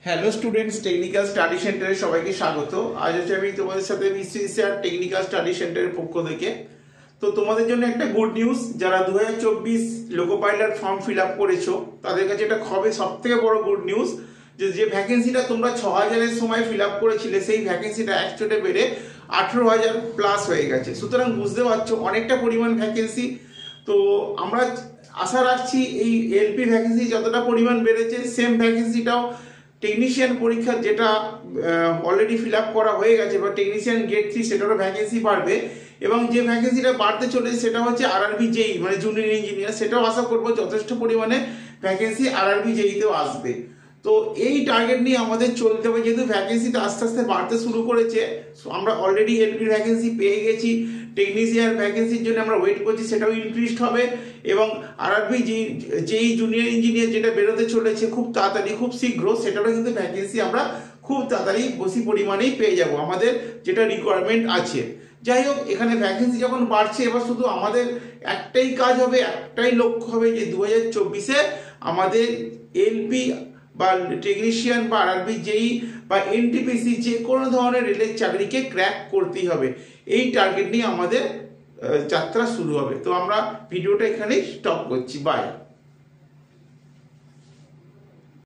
Hello students, technical study সেন্টারে সবাইকে স্বাগত। আজ হচ্ছে আমি তোমাদের সাথে মিস্ট্রি স্যার টেকনিক্যাল স্টাডি সেন্টারের পক্ষ থেকে তো তোমাদের জন্য একটা গুড নিউজ। যারা 2024 loco pilot form fill up করেছো তাদের কাছে এটা হবে সব থেকে বড় গুড নিউজ যে ভ্যাকেন্সিটা তোমরা 6000-এর সময় ফিল আপ করেছিলে সেই ভ্যাকেন্সিটা একচোটে বেড়ে 18,000 প্লাস হয়ে গেছে। সুতরাং বুঝতে পারছো অনেকটা পরিমাণ ভ্যাকেন্সি। তো আমরা আশা রাখছি এই এলপি ভ্যাকেন্সি যতটা পরিমাণ বেড়েছে সেম ভ্যাকেন্সিটাও টেকনিশিয়ান পরীক্ষা যেটা অলরেডি ফিল আপ করা হয়ে গেছে বা টেকনিশিয়ান গেট 3 সেটারও ভ্যাকেন্সি বাড়বে। এবং যে ভ্যাকেন্সিটা বাড়তে চলেছে সেটা হচ্ছে আরআরবি জেই মানে জুনিয়র ইঞ্জিনিয়ার, সেটাও আশা করবো যথেষ্ট পরিমাণে ভ্যাকেন্সি আরআরবি জেইতেও আসবে। তো এই টার্গেট নিয়ে আমাদের চলতে হবে, যেহেতু ভ্যাকেন্সিটা আস্তে আস্তে বাড়তে শুরু করেছে। আমরা অলরেডি এলপি ভ্যাকেন্সি পেয়ে গেছি, টেকনিশিয়ান ভ্যাকেন্সির জন্য আমরা ওয়েট করছি, সেটাও ইনক্রিজড হবে। এবং আরআরবি যেই জুনিয়র ইঞ্জিনিয়ার যেটা বেরোতে চলেছে খুব তাড়াতাড়ি খুব শীঘ্র, সেটারও কিন্তু ভ্যাকেন্সি আমরা খুব তাড়াতাড়ি বেশি পরিমাণেই পেয়ে যাব আমাদের যেটা রিকোয়ারমেন্ট আছে। যাই হোক, এখানে ভ্যাকেন্সি যখন বাড়ছে এবার শুধু আমাদের একটাই কাজ হবে, একটাই লক্ষ্য হবে যে 2024-এ আমাদের এলপি বা টেকনিশিয়ান বা আরআরবি জেই বা এনটিপিসি যে কোনো ধরনের রেলের চাকরিকে ক্র্যাক করতেই হবে। এই টার্গেট নিয়ে আমাদের যাত্রা শুরু হবে। তো আমরা ভিডিওটা এখানেই স্টপ করছি। বাই।